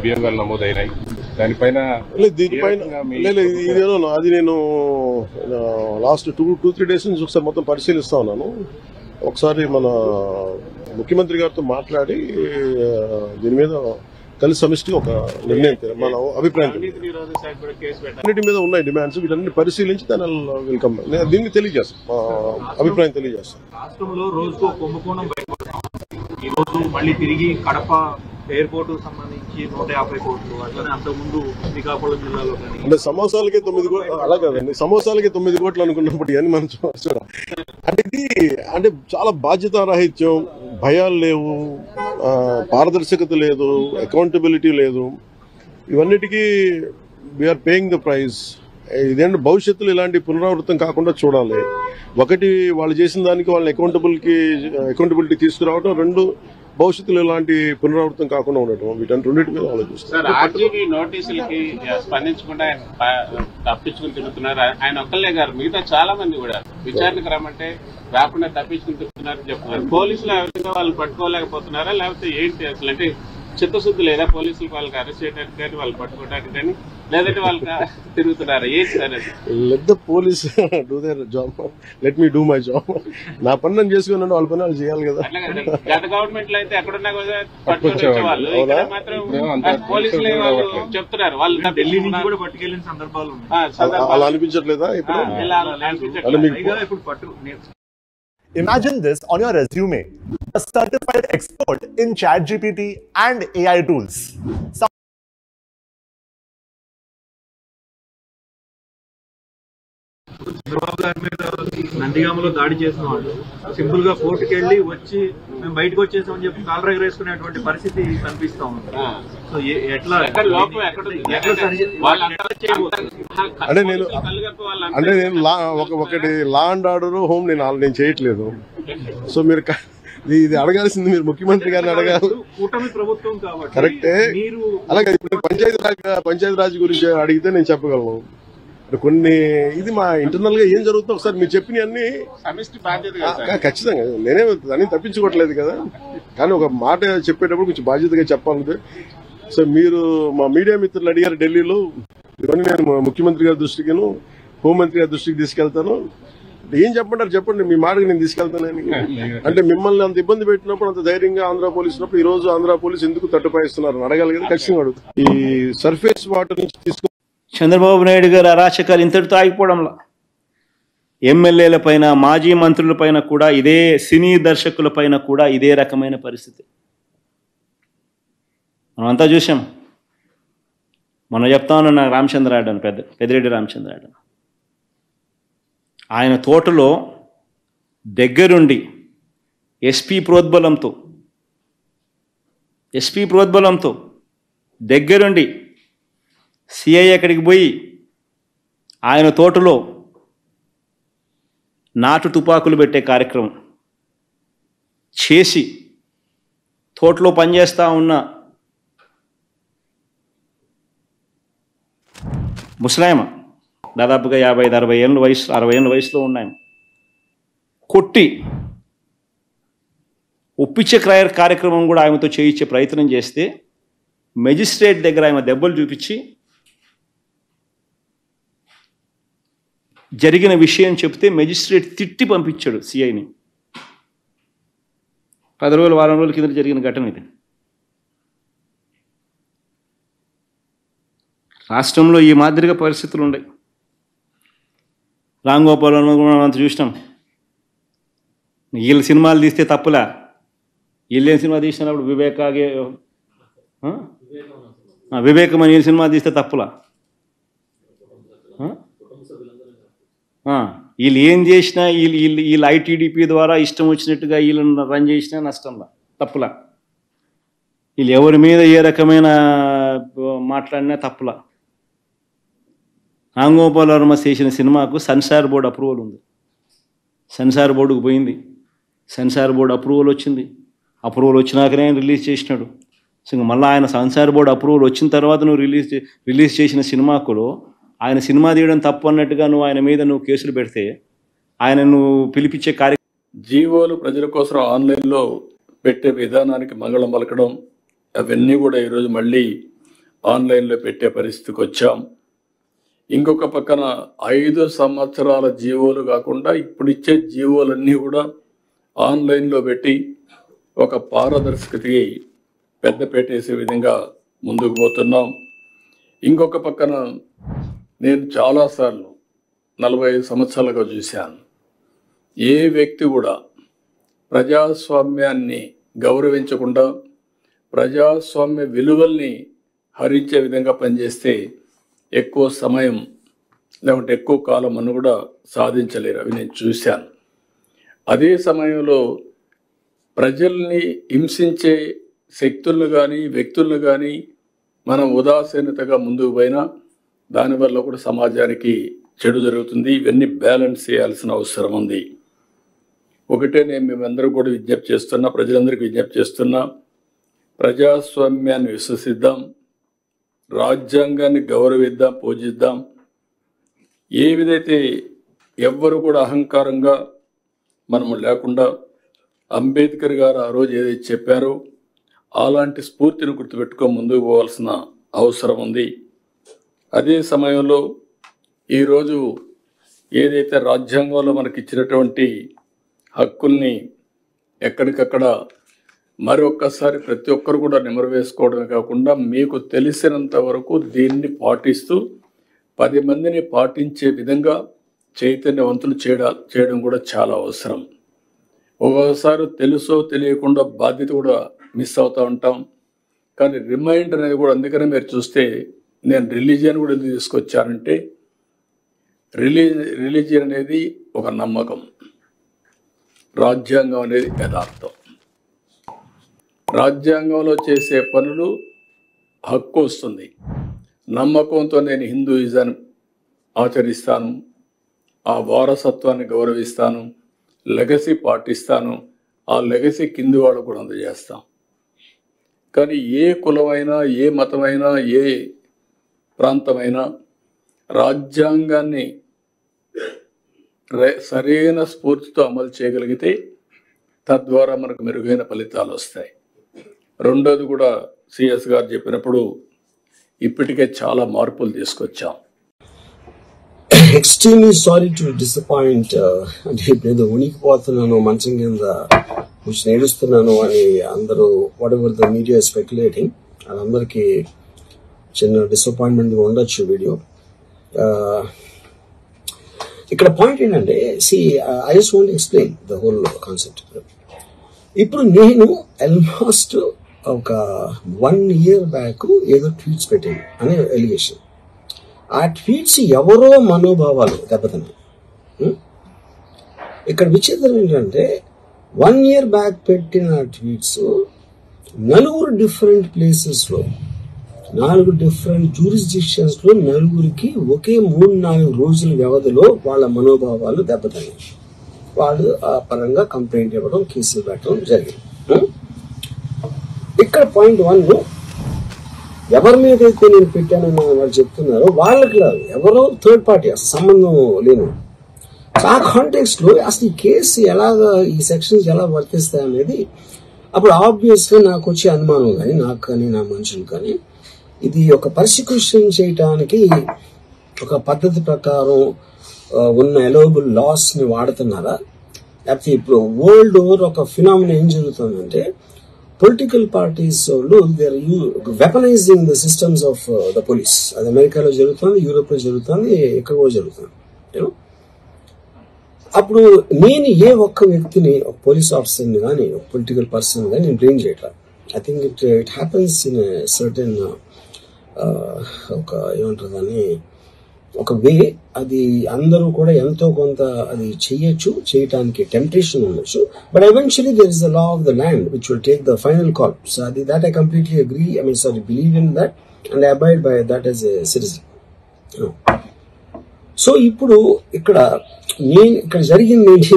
అభియోగాలు నమోదైనాయి. దీనిపైన ఇదేనో అది నేను లాస్ట్ 2-3 డేస్ నుంచి ఒకసారి మొత్తం పరిశీలిస్తా ఉన్నాను. ఒకసారి మన ముఖ్యమంత్రి గారితో మాట్లాడి దీని మీద కలిసి సమిష్టి ఒక నిర్ణయం మన అభిప్రాయం అన్నిటి మీద ఉన్నాయి డిమాండ్స్, వీటన్ని పరిశీలించి దాని వెల్కమ్ దీన్ని తెలియజేస్తాం, అభిప్రాయం తెలియజేస్తాం. రాష్ట్రంలో రోజుకు కుంభకోణం ఈ రోజు మళ్ళీ తిరిగి కడప ఎయిర్పోర్ట్ సంబంధించి 150 కోట్లు, అట్లనే అంతకుముందు శ్రీకాకుళం జిల్లాలో కానీ అంటే సమోసాలకే 9 కోట్లు, అలా కాదండి, సమోసాలకే 9 కోట్లు అనుకున్నప్పుడు ఇవన్నీ మనం చూడాలి. అంటే ఇది అంటే చాలా బాధ్యతారాహిత్యం, భయాలు లేవు, పారదర్శకత లేదు, అకౌంటబిలిటీ లేదు, ఇవన్నిటికీ వీఆర్ పేయింగ్ ద ప్రైస్. ఇదేంటి భవిష్యత్తులో ఇలాంటి పునరావృతం కాకుండా చూడాలి. ఒకటి వాళ్ళు చేసిన దానికి వాళ్ళని అకౌంటబిలిటీ తీసుకురావడం, రెండు భవిష్యత్తులో ఇలాంటి పునరావృతం కాకుండా ఉండటం, వీటన్ని రెండింటి మీద ఆలోచిస్తారు. ఆర్జీవీ నోటీసులకి స్పందించకుండా తప్పించుకుని తిరుగుతున్నారు. ఆయన ఒక్కళ్ళే గారు, మిగతా చాలా మంది కూడా విచారణకు రమ్మంటే రాకుండా తప్పించుకుని తిరుగుతున్నారని చెప్తున్నారు. పోలీసులు ఆ విధంగా వాళ్ళు పట్టుకోలేకపోతున్నారా, లేకపోతే ఏంటి అసలు? అంటే చిత్తశుద్ధి లేదా పోలీసులు వాళ్ళకి అరెస్ట్ చేయడానికి కానీ వాళ్ళు పట్టుకోవడానికి కానీ, లేదంటే వాళ్ళకి తిరుగుతున్నారా? ఏంటి సార్ అది? Let the police do their job, let me do my job. నా పని నేను చేసుకున్నాను, వాళ్ళ పని వాళ్ళు చేయాలి కదా. గత గవర్నమెంట్ లో అయితే ఎక్కడున్నా కూడా పట్టుకునే వాళ్ళు, మాత్రం పోలీసులు చెప్తున్నారు వాళ్ళు ఢిల్లీ నుంచి కూడా పట్టుకెళ్లిన సందర్భాలు అలా అనిపించట్లేదా ఇప్పుడు? Imagine this on your resume, a certified expert in ChatGPT and AI tools. Chandrababu గారి మీద నందిగామలో దాడి చేసిన వాళ్ళు సింపుల్ గా కోర్టుకి వెళ్ళి వచ్చి మేము బయటకు వచ్చేసామని చెప్పి కాలర్ ఎగరేసుకునేటువంటి పరిస్థితి కనిపిస్తా ఉంది. సో ఎట్లా అంటే నేను ఒకటి లా అండ్ ఆర్డర్ హోమ్ నేను చేయట్లేదు. సో మీరు ఇది అడగాల్సింది మీరు ముఖ్యమంత్రి గారిని అడగాలి. కూటమి ప్రభుత్వం కాబట్టి కరెక్టే. అలాగే ఇప్పుడు పంచాయతీ రాజ్ గురించి అడిగితే నేను చెప్పగలను. కొన్ని ఇది మా ఇంటర్నల్ గా ఏం జరుగుతుందో ఒకసారి మీరు చెప్పిన అన్ని ఖచ్చితంగా నేనే దాన్ని తప్పించుకోవట్లేదు కదా, కానీ ఒక మాట చెప్పేటప్పుడు కొంచెం బాధ్యతగా చెప్పాలి. సో మీరు మా మీడియా మిత్రులు అడిగారు ఢిల్లీలో, ఇవన్నీ నేను ముఖ్యమంత్రి గారి దృష్టికిను హోంమంత్రి గారి దృష్టికి తీసుకెళ్తాను. ఏం చెప్పంటారు చెప్పండి, మీ మాటకి నేను తీసుకెళ్తానని. అంటే మిమ్మల్ని అంత ఇబ్బంది పెట్టినప్పుడు, అంత ధైర్యంగా ఆంధ్ర పోలీసు ఉన్నప్పుడు ఈ రోజు ఆంధ్ర పోలీసు ఎందుకు తట్టుపాయిస్తున్నారు అడగాలి కదా. ఖచ్చితంగా అడుగుతారు. ఈ సర్ఫేస్ వాటర్ నుంచి తీసుకు చంద్రబాబు నాయుడు గారు అరాచకాలు ఇంతటితో ఆగిపోవడంలో ఎమ్మెల్యేల పైన, మాజీ మంత్రుల పైన కూడా ఇదే, సినీ దర్శకుల పైన కూడా ఇదే రకమైన పరిస్థితి మనమంతా చూసాం. మనం చెప్తా ఉన్నా రామచంద్రారెడ్డి అని, పెద్దిరెడ్డి రామచంద్రారెడ్డి, ఆయన తోటలో దగ్గరుండి ఎస్పీ ప్రోద్బలంతో దగ్గరుండి సిఐ అక్కడికి పోయి ఆయన తోటలో నాటు తుపాకులు పెట్టే కార్యక్రమం చేసి తోటలో పనిచేస్తూ ఉన్న ముసలాయమ, దాదాపుగా 55-60 ఏళ్ళ వయసు, 60 ఏళ్ళ వయసులో ఉన్నాయమ, కొట్టి ఒప్పించే కార్యక్రమం కూడా ఆమెతో చేయించే ప్రయత్నం చేస్తే మెజిస్ట్రేట్ దగ్గర ఆమె దెబ్బలు చూపించి జరిగిన విషయం చెప్తే మెజిస్ట్రేట్ తిట్టి పంపించాడు సిఐని. 10 రోజులు, వారం రోజుల కింద జరిగిన ఘటన ఇది. రాష్ట్రంలో ఈ మాదిరిగా పరిస్థితులు ఉన్నాయి. రామ్ గోపాల్ మనం అంత చూసినాం. వీళ్ళు సినిమాలు తీస్తే తప్పులా, వీళ్ళేం సినిమా తీసినప్పుడు వివేకం అని సినిమా తీస్తే తప్పులా? వీళ్ళు ఏం చేసినా, వీళ్ళు ఐటీడీపీ ద్వారా ఇష్టం వచ్చినట్టుగా వీళ్ళని రన్ చేసినా నష్టంలా, తప్పులా? వీళ్ళు ఎవరి మీద ఏ రకమైన మాట్లాడినా తప్పులా? రామ్ గోపాల్ వర్మ చేసిన సినిమాకు సెన్సార్ బోర్డు అప్రూవల్ ఉంది. సెన్సార్ బోర్డుకు పోయింది, సెన్సార్ బోర్డు అప్రూవల్ వచ్చింది. అప్రూవల్ వచ్చినాకనే రిలీజ్ చేసినాడు. సో మళ్ళీ ఆయన సెన్సార్ బోర్డు అప్రూవల్ వచ్చిన తర్వాత నువ్వు రిలీజ్ చేసిన సినిమాకులో ఆయన సినిమా తీయడం తప్పు అన్నట్టుగా నువ్వు ఆయన మీద కేసులు పెడితే ఆయన నువ్వు పిలిపించే జీవోలు ప్రజల కోసం ఆన్లైన్లో పెట్టే విధానానికి మంగళం పలకడం, అవన్నీ కూడా ఈరోజు మళ్ళీ ఆన్లైన్లో పెట్టే పరిస్థితికి వచ్చాం. ఇంకొక పక్కన 5 సంవత్సరాల జీవోలు కాకుండా ఇప్పుడు ఇచ్చే జీవోలన్నీ కూడా ఆన్లైన్లో పెట్టి ఒక పారదర్శకతకి పెద్ద పెట్టేసే విధంగా ముందుకు పోతున్నాం. ఇంకొక పక్కన నేను చాలాసార్లు 45 సంవత్సరాలుగా చూశాను, ఏ వ్యక్తి కూడా ప్రజాస్వామ్యాన్ని గౌరవించకుండా ప్రజాస్వామ్య విలువల్ని హరించే విధంగా పనిచేస్తే ఎక్కువ సమయం లేకుంటే ఎక్కువ కాలం అని కూడా సాధించలేరు. అవి నేను చూశాను. అదే సమయంలో ప్రజల్ని హింసించే శక్తులను కానీ వ్యక్తులను కానీ మనం ఉదాసీనతగా ముందుకు పోయినా దానివల్ల కూడా సమాజానికి చెడు జరుగుతుంది. ఇవన్నీ బ్యాలెన్స్ చేయాల్సిన అవసరం ఉంది. ఒకటే నేను మేమందరూ కూడా విజ్ఞప్తి చేస్తున్నా, ప్రజలందరికీ విజ్ఞప్తి చేస్తున్నా, ప్రజాస్వామ్యాన్ని విశ్వసిద్దాం, రాజ్యాంగాన్ని గౌరవిద్దాం, పూజిద్దాం. ఏ విధైతే ఎవ్వరు కూడా అహంకారంగా మనము లేకుండా అంబేద్కర్ గారు ఆ రోజు ఏదైతే చెప్పారో అలాంటి స్ఫూర్తిని గుర్తుపెట్టుకొని ముందుకు పోవాల్సిన అవసరం ఉంది. అదే సమయంలో ఈరోజు ఏదైతే రాజ్యాంగంలో మనకి ఇచ్చినటువంటి హక్కుల్ని ఎక్కడికక్కడ మరొక్కసారి ప్రతి ఒక్కరు కూడా నెమరువేసుకోవడమే కాకుండా మీకు తెలిసినంత వరకు దీన్ని పాటిస్తూ 10 మందిని పాటించే విధంగా చైతన్యవంతులు చేయడం కూడా చాలా అవసరం. ఒక్కొక్కసారి తెలుసో తెలియకుండా బాధ్యత కూడా మిస్ అవుతూ ఉంటాం. కానీ రిమైండ్ అనేది కూడా, అందుకనే మీరు చూస్తే నేను రిలీజియన్ కూడా ఎందుకు తీసుకొచ్చానంటే రిలీజియన్ అనేది ఒక నమ్మకం, రాజ్యాంగం అనేది యథార్థం. రాజ్యాంగంలో చేసే పనులు హక్కు వస్తుంది. నమ్మకంతో నేను హిందూయిజం ఆచరిస్తాను, ఆ వారసత్వాన్ని గౌరవిస్తాను, లెగసీ పాటిస్తాను, ఆ లెగసీ కింది వాళ్ళు కూడా అందజేస్తాం. కానీ ఏ కులమైనా, ఏ మతమైనా, ఏ ప్రాంతమైనా రాజ్యాంగాన్ని సరైన స్ఫూర్తితో అమలు చేయగలిగితే తద్వారా మనకు మెరుగైన ఫలితాలు వస్తాయి. రెండోది కూడా సిఎస్ గారు చెప్పినప్పుడు ఇప్పటికే చాలా మార్పులు తీసుకొచ్చాం. Extremely sorry to disappoint. అంటే ఇప్పుడు ఉనికిపోతున్నాను, మంచం కింద కొంచెం ఏడుస్తున్నాను అని అందరూ what ever the media speculating, వాళ్ళందరికీ చిన్న డిసప్పాయింట్మెంట్ ఉండొచ్చు వీడియో. ఇక్కడ పాయింట్ ఏంటంటే, I just want explain the whole concept. ఇప్పుడు నేను ఆల్మోస్ట్ ఒక 1 year బ్యాక్ ఏదో ట్వీట్స్ పెట్టాను అనే ఎలిగేషన్. ఆ ట్వీట్స్ ఎవరో మనోభావాలు దెబ్బతిన్నాయి. ఇక్కడ విచిత్రం ఏంటంటే 1 year బ్యాక్ పెట్టిన ట్వీట్స్ 4 డిఫరెంట్ ప్లేసెస్లో, 4 డిఫరెంట్ జ్యూరిస్డిక్షన్స్ లో 4కి ఒకే 3-4 రోజుల వ్యవధిలో వాళ్ళ మనోభావాలు దెబ్బతిన్నాయి. వాళ్ళు ఆ పరంగా కంప్లైంట్ ఇవ్వడం, కేసులు పెట్టడం జరిగింది. ఇక్కడ పాయింట్ 1, ఎవరి మీద అయితే నేను పెట్టానని వాళ్ళు చెప్తున్నారో వాళ్ళకి లేదు, ఎవరో థర్డ్ పార్టీ, అసలు సంబంధం లేను. ఆ కాంటెక్స్ట్ లో అసలు ఈ కేసు ఎలాగా, ఈ సెక్షన్స్ ఎలా వర్తిస్తాయి అనేది అప్పుడు ఆబ్వియస్ గా నాకు వచ్చే అనుమానం కానీ, నాకు కానీ నా మనుషులు కానీ, ఇది ఒక పర్సిక్యూషన్ చేయటానికి ఒక పద్ధతి ప్రకారం ఉన్న ఎలవబుల్ లాస్ ని వాడుతున్నారా, లేకపోతే ఇప్పుడు వరల్డ్ ఓవర్ ఒక ఫినామినా ఏం జరుగుతుందంటే పొలిటికల్ పార్టీస్ వాళ్ళు they are weaponizing the systems of the police. అది అమెరికాలో జరుగుతుంది, యూరోప్ లో జరుగుతుంది, ఎక్కడ కూడా జరుగుతుంది. అప్పుడు నేను ఏ ఒక్క వ్యక్తిని, ఒక పోలీస్ ఆఫీసర్ని కానీ, ఒక పొలిటికల్ పర్సన్ కానీ నేను బ్లేమ్ చేయట్లేదు. I think it happens in certain ఒక ఏమంటారు దాన్ని, ఒక వే. అది అందరూ కూడా ఎంతో కొంత అది చేయొచ్చు, చేయటానికి టెంప్టేషన్ ఉండొచ్చు. But eventually there is the law of the land which will take the final call. So అది that I completely agree, I mean sorry believe in that and I abide by that as a citizen. So ఇప్పుడు ఇక్కడ జరిగింది ఏంటి,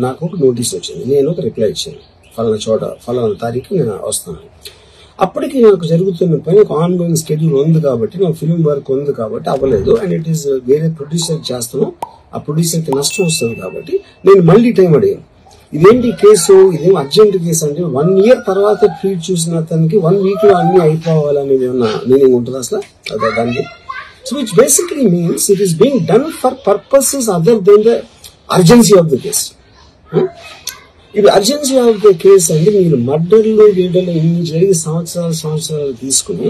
నాకు ఒక notice వచ్చింది, నేను ఒక రిప్లై ఇచ్చాను, ఫలానా చోట ఫలానా తారీఖు నేను వస్తాను. అప్పటికి నాకు జరుగుతున్న పని ఒక ఆన్ గోయింగ్ స్కెడ్యూల్ ఉంది కాబట్టి, నాకు ఫిల్మ్ వర్క్ ఉంది కాబట్టి అవ్వలేదు. అండ్ ఇట్ ఈస్ వేరే ప్రొడ్యూసర్ చేస్తున్నాం, ఆ ప్రొడ్యూసర్కి నష్టం వస్తుంది కాబట్టి నేను మళ్ళీ టైం అడిగాను. ఇదేంటి కేసు, ఇదేం అర్జెంట్ కేసు అంటే 1 year తర్వాత ట్వీట్ చూసిన అతనికి 1 week లో అన్ని అయిపోవాలనేది ఏమన్నా మీనింగ్ ఉంటుంది అసలు దానికి? So which basically means it is being done for purposes other than the urgency of the case. ఇది అర్జెన్సీ ఆఫ్ ద కేసు అంటే మీరు మర్డర్లు గీడర్లు ఇన్ని జరిగి సంవత్సరాలు తీసుకుని